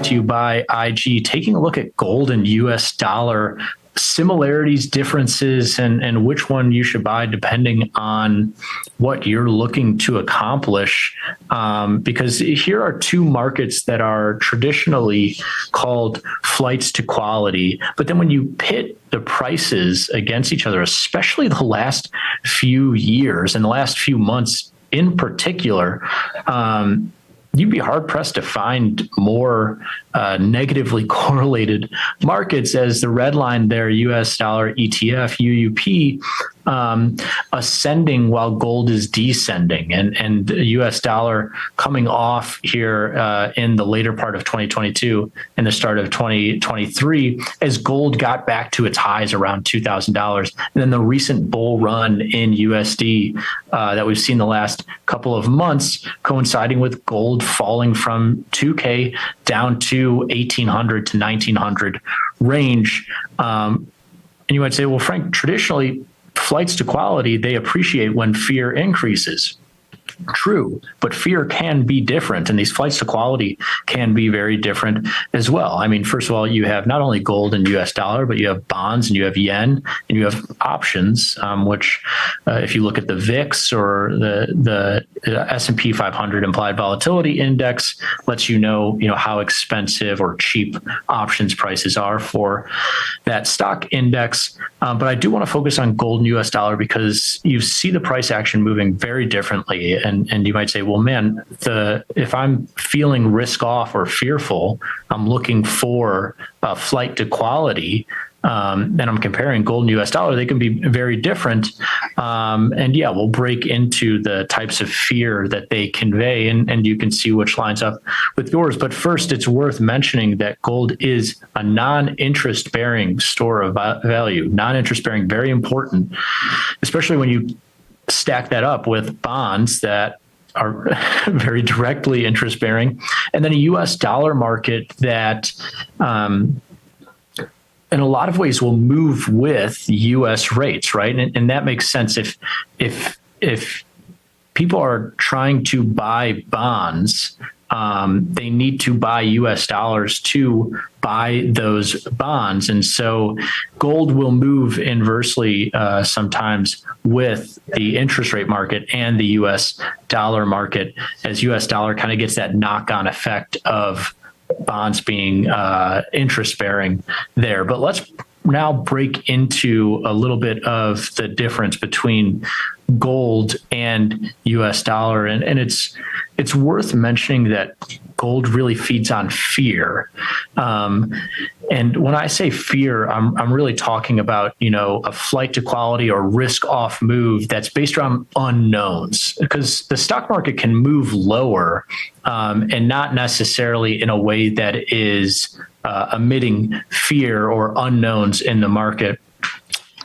brought to you by IG, taking a look at gold and US dollar similarities, differences, and which one you should buy depending on what you're looking to accomplish. Because here are two markets that are traditionally called flights to quality. But then when you pit the prices against each other, especially the last few years and the last few months in particular, you'd be hard-pressed to find more negatively correlated markets, as the red line there, US dollar ETF, UUP, ascending while gold is descending, and US dollar coming off here in the later part of 2022 and the start of 2023 as gold got back to its highs around $2,000. And then the recent bull run in USD that we've seen the last couple of months coinciding with gold falling from 2K down to 1,800 to 1,900 range. And you might say, well, Frank, traditionally, flights to quality, they appreciate when fear increases. True, but fear can be different, and these flights to quality can be very different as well. I mean, first of all, you have not only gold and US dollar, but you have bonds and you have yen and you have options, which if you look at the VIX or the S&P 500 implied volatility index, lets you know how expensive or cheap options prices are for that stock index. But I do want to focus on gold and US dollar because you see the price action moving very differently. And you might say, well, man, if I'm feeling risk off or fearful, I'm looking for a flight to quality, and I'm comparing gold and US dollar, they can be very different. And yeah, we'll break into the types of fear that they convey, and you can see which lines up with yours. But first, it's worth mentioning that gold is a non-interest bearing store of value. Non-interest bearing, very important, especially when you stack that up with bonds that are very directly interest bearing, and then a US dollar market that in a lot of ways will move with US rates, right? And that makes sense. If people are trying to buy bonds, they need to buy US dollars to buy those bonds. And so gold will move inversely sometimes with the interest rate market and the US dollar market, as US dollar kind of gets that knock-on effect of bonds being interest bearing there. But let's now break into a little bit of the difference between gold and US dollar. And it's worth mentioning that gold really feeds on fear. And when I say fear, I'm really talking about, a flight to quality or risk off move that's based around unknowns, because the stock market can move lower and not necessarily in a way that is emitting fear or unknowns in the market.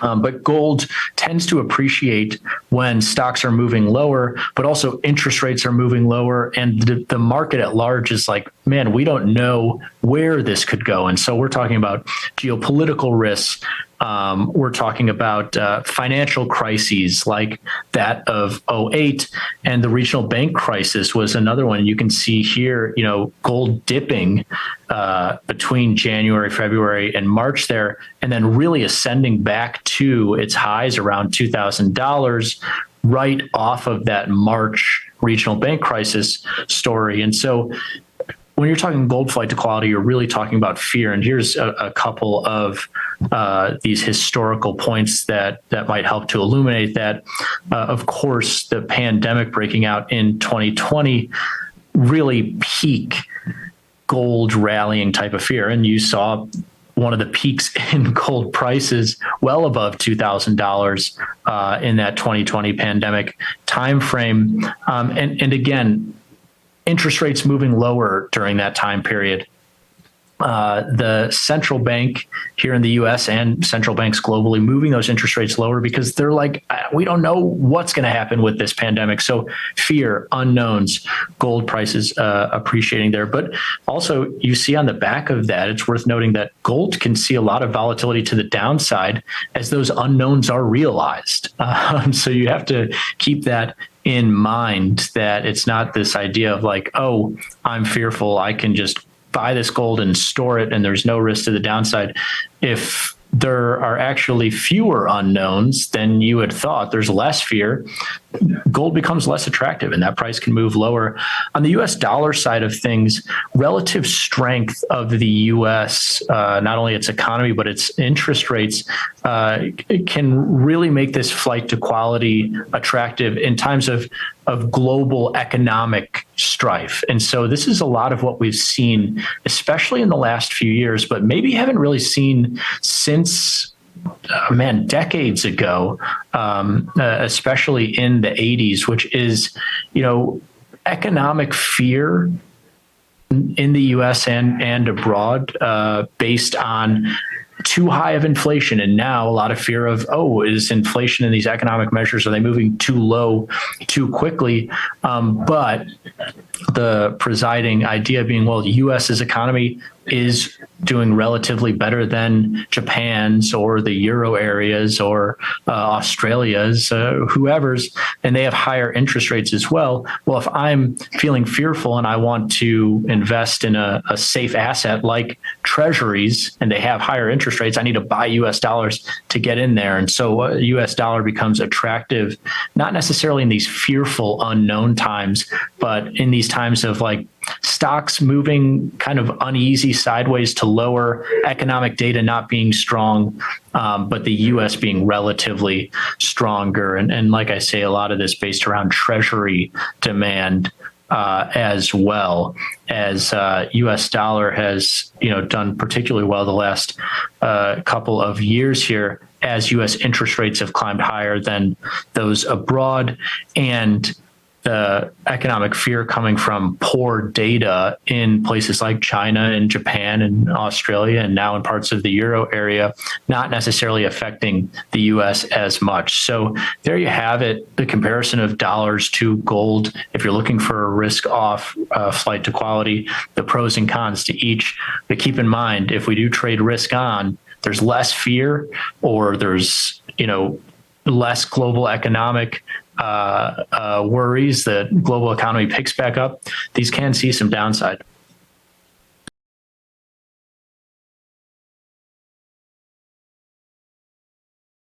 But gold tends to appreciate when stocks are moving lower, but also interest rates are moving lower. And the market at large is like, man, we don't know where this could go. And so we're talking about geopolitical risks. We're talking about financial crises like that of '08, and the regional bank crisis was another one. You can see here, gold dipping between January, February, and March there, and then really ascending back to its highs around $2,000 right off of that March regional bank crisis story. And so when you're talking gold flight to quality, you're really talking about fear. And here's a couple of these historical points that might help to illuminate that. Of course, the pandemic breaking out in 2020 really peak gold rallying type of fear. And you saw one of the peaks in gold prices well above $2,000 in that 2020 pandemic timeframe. And again, interest rates moving lower during that time period. The central bank here in the US and central banks globally moving those interest rates lower because they're like, we don't know what's going to happen with this pandemic. So fear, unknowns, gold prices appreciating there. But also you see on the back of that, it's worth noting that gold can see a lot of volatility to the downside as those unknowns are realized. So you have to keep that in mind, that it's not this idea of like, oh, I'm fearful, I can just buy this gold and store it and there's no risk to the downside. If there are actually fewer unknowns than you had thought, there's less fear, gold becomes less attractive and that price can move lower. On the US dollar side of things, relative strength of the US, not only its economy, but its interest rates, it can really make this flight to quality attractive in times of global economic strife. And so this is a lot of what we've seen, especially in the last few years, but maybe haven't really seen since decades ago, especially in the 80s, which is, economic fear in the US and abroad, based on too high of inflation. And now a lot of fear of, is inflation and these economic measures, are they moving too low too quickly? But the presiding idea being, well, the US's economy is doing relatively better than Japan's or the Euro areas or Australia's, whoever's, and they have higher interest rates as well. Well, if I'm feeling fearful and I want to invest in a safe asset like treasuries and they have higher interest rates, I need to buy US dollars to get in there. And so US dollar becomes attractive, not necessarily in these fearful unknown times, but in these times of like stocks moving kind of uneasy sideways to lower, economic data not being strong, but the US being relatively stronger. And like I say, a lot of this based around treasury demand, as well as US dollar has done particularly well the last couple of years here, as US interest rates have climbed higher than those abroad, and the economic fear coming from poor data in places like China and Japan and Australia and now in parts of the Euro area, not necessarily affecting the US as much. So there you have it, the comparison of dollars to gold. If you're looking for a risk off flight to quality, the pros and cons to each. But keep in mind, if we do trade risk on, there's less fear, or there's, less global economic worries that global economy picks back up. These can see some downside.